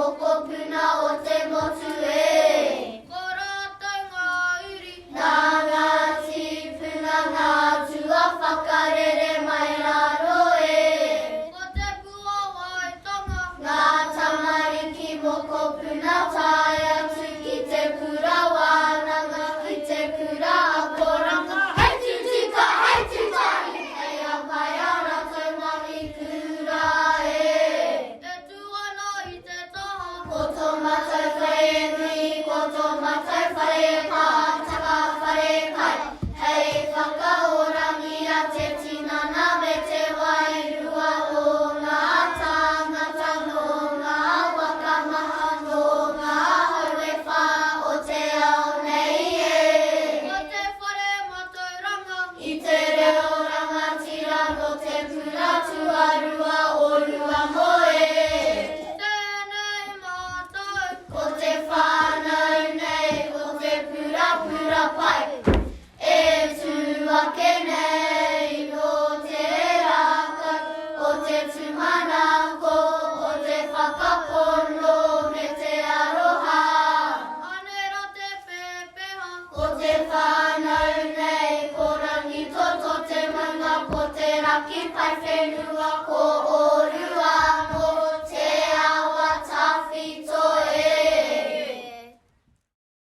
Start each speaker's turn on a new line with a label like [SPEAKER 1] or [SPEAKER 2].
[SPEAKER 1] mo ko puna o te motu e. Nā ngā puna ngā tua whakarere mai raro e. Ngā tamariki mo ko puna tai atu ki te kura wānanga, ki te kura akoranga. Hei tutika, hei tutahi, hei a pai ara tau mahi kura e. Ko tō mātou whare nui, ko tō mātou whare pā, taka whare kai. Hei whakaorangi a te tinana me te wairua o ngā tāngata no ngā wakamaha no ngā haue whā o te ao nei e. I te reo rangatira no te pura tuarua o rua moe. Ko te whānau nei, ko te pura pura pai. E tū ake nei no te rākau, o te tūmanako, o te whakapono me te aroha. Ko te whānau nei, ko rangi toto te maunga, ko te raki pai whenua ko